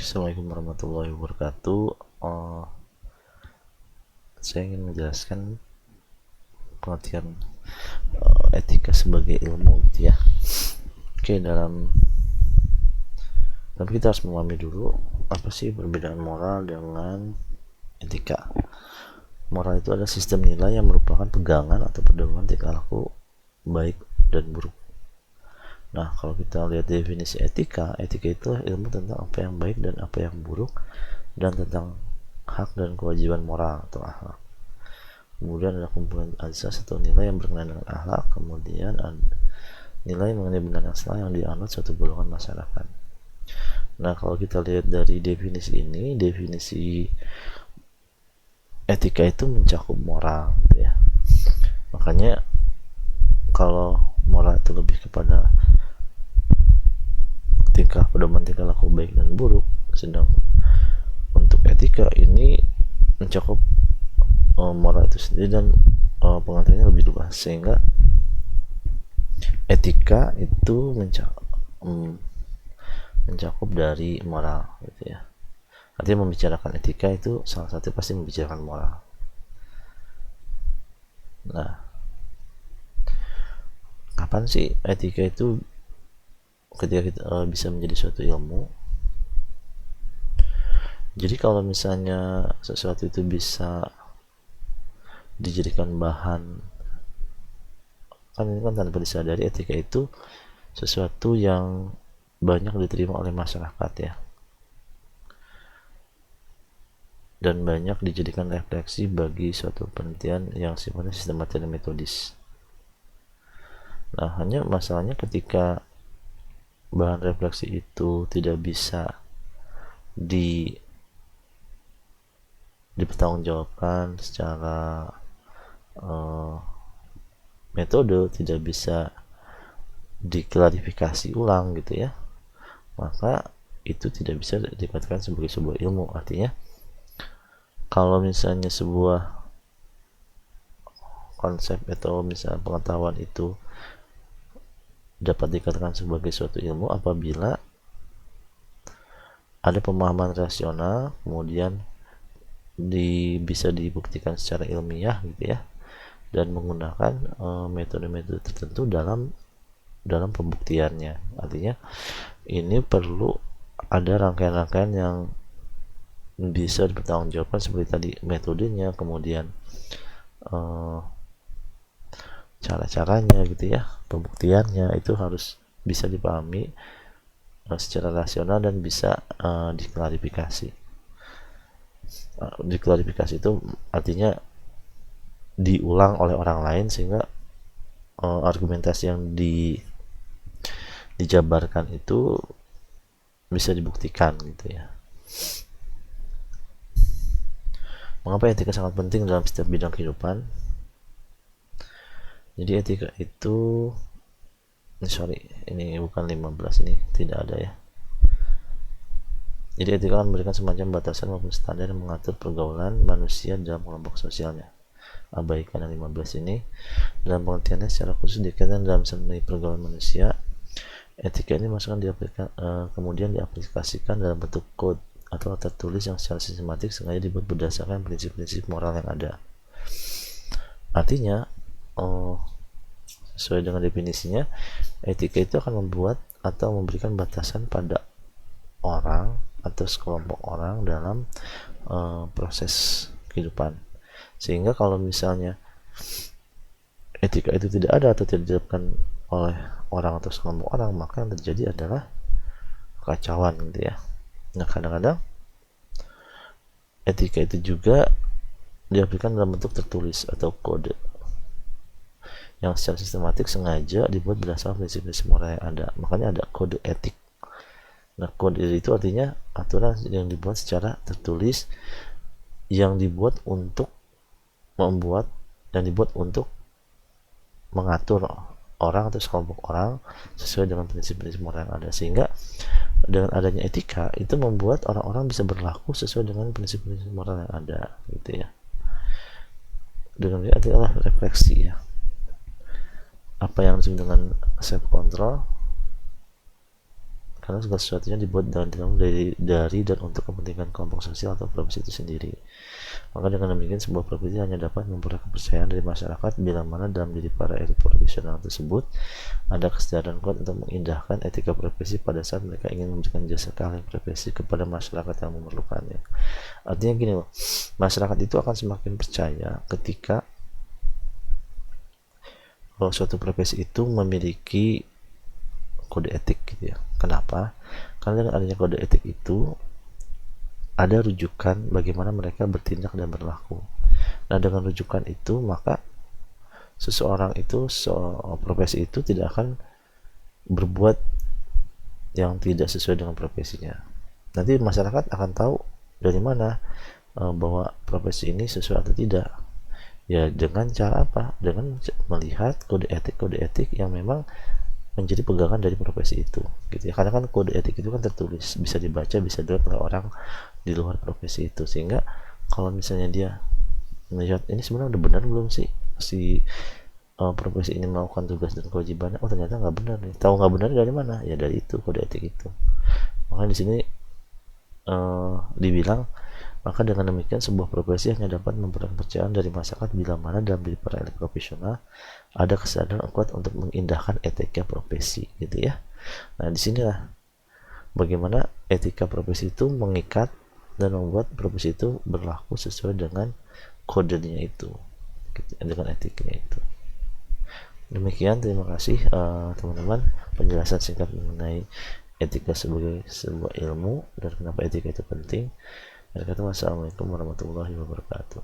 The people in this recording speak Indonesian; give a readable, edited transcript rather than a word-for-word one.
Assalamualaikum warahmatullahi wabarakatuh. Saya ingin menjelaskan pengertian etika sebagai ilmu gitu ya. Oke, tapi kita harus memahami dulu apa sih perbedaan moral dengan etika. Moral itu adalah sistem nilai yang merupakan pegangan atau pedoman tingkah laku baik dan buruk. Nah, kalau kita lihat definisi etika itu ilmu tentang apa yang baik dan apa yang buruk, dan tentang hak dan kewajiban moral atau akhlak. Kemudian ada kumpulan azas atau nilai yang berkenaan dengan akhlak, kemudian ada nilai mengenai benar dan salah yang dianut suatu golongan masyarakat. Nah, kalau kita lihat dari definisi ini, definisi etika itu mencakup moral gitu ya. Makanya kalau moral itu lebih kepada pedoman tingkah laku baik dan buruk, sedang untuk etika ini mencakup moral itu sendiri dan pengertiannya lebih luas, sehingga etika itu mencakup dari moral gitu ya. Artinya membicarakan etika itu salah satu pasti membicarakan moral. Nah, kapan sih etika itu ketika kita bisa menjadi suatu ilmu? Jadi kalau misalnya sesuatu itu bisa dijadikan bahan, kan ini kan tanpa disadari etika itu sesuatu yang banyak diterima oleh masyarakat ya, dan banyak dijadikan refleksi bagi suatu penelitian yang sifatnya sistematis dan metodis. Nah, hanya masalahnya ketika bahan refleksi itu tidak bisa dipertanggungjawabkan secara metode, tidak bisa diklarifikasi ulang gitu ya, maka itu tidak bisa dikatakan sebagai sebuah ilmu. Artinya kalau misalnya sebuah konsep atau misalnya pengetahuan itu dapat dikatakan sebagai suatu ilmu apabila ada pemahaman rasional, kemudian bisa dibuktikan secara ilmiah gitu ya, dan menggunakan metode-metode tertentu dalam pembuktiannya. Artinya ini perlu ada rangkaian-rangkaian yang bisa dipertanggungjawabkan seperti tadi metodenya, kemudian cara-caranya gitu ya, pembuktiannya itu harus bisa dipahami secara rasional dan bisa diklarifikasi. Diklarifikasi itu artinya diulang oleh orang lain sehingga argumentasi yang dijabarkan itu bisa dibuktikan gitu ya. Mengapa etika sangat penting dalam setiap bidang kehidupan? Jadi etika itu ini bukan 15, ini tidak ada ya. Jadi etika akan memberikan semacam batasan maupun standar yang mengatur pergaulan manusia dalam kelompok sosialnya. Abaikan yang 15 ini. Dalam pengertiannya secara khusus dikaitkan dalam seni pergaulan manusia. Etika ini kemudian diaplikasikan dalam bentuk kode atau tertulis yang secara sistematik sengaja dibuat berdasarkan prinsip-prinsip moral yang ada. Artinya sesuai dengan definisinya, etika itu akan membuat atau memberikan batasan pada orang atau sekelompok orang dalam proses kehidupan, sehingga kalau misalnya etika itu tidak ada atau tidak diterapkan oleh orang atau sekelompok orang, maka yang terjadi adalah kekacauan gitu ya. Nah, kadang-kadang etika itu juga diaplikasikan dalam bentuk tertulis atau kode yang secara sistematik sengaja dibuat berdasarkan prinsip-prinsip moral yang ada. Makanya ada kode etik. Nah, kode itu artinya aturan yang dibuat secara tertulis, yang dibuat untuk mengatur orang atau sekelompok orang sesuai dengan prinsip-prinsip moral yang ada, sehingga dengan adanya etika itu membuat orang-orang bisa berlaku sesuai dengan prinsip-prinsip moral yang ada gitu ya. Dengan ini adalah refleksi ya, apa yang disebut dengan self control, karena segala sesuatunya dibuat dari dan untuk kepentingan kelompok sosial atau profesi itu sendiri. Maka dengan demikian sebuah profesi hanya dapat memperoleh kepercayaan dari masyarakat bila mana dalam diri para elit profesional tersebut ada kesadaran kuat untuk mengindahkan etika profesi pada saat mereka ingin memberikan jasa ke ahli profesi kepada masyarakat yang memerlukannya. Artinya gini loh, masyarakat itu akan semakin percaya ketika suatu profesi itu memiliki kode etik gitu ya. Kenapa? Karena dengan adanya kode etik itu ada rujukan bagaimana mereka bertindak dan berlaku. Nah, dengan rujukan itu maka seseorang itu, profesi itu tidak akan berbuat yang tidak sesuai dengan profesinya. Nanti masyarakat akan tahu dari mana bahwa profesi ini sesuai atau tidak. Ya dengan cara apa? Dengan melihat kode etik yang memang menjadi pegangan dari profesi itu gitu ya. Karena kan kode etik itu kan tertulis, bisa dibaca, bisa dilihat oleh orang di luar profesi itu, sehingga kalau misalnya dia melihat ini sebenarnya udah benar belum sih si profesi ini melakukan tugas dan kewajibannya, oh ternyata nggak benar nih. Tahu nggak benar dari mana? Ya dari itu kode etik itu. Makanya di sini dibilang, maka dengan demikian sebuah profesi hanya dapat memperoleh kepercayaan dari masyarakat bila mana dalam diri para elit profesional ada kesadaran kuat untuk mengindahkan etika profesi gitu ya. Nah disinilah bagaimana etika profesi itu mengikat dan membuat profesi itu berlaku sesuai dengan kodenya itu gitu, dengan etiknya itu. Demikian, terima kasih teman-teman penjelasan singkat mengenai etika sebagai sebuah ilmu dan kenapa etika itu penting. Wassalamualaikum warahmatullahi wabarakatuh.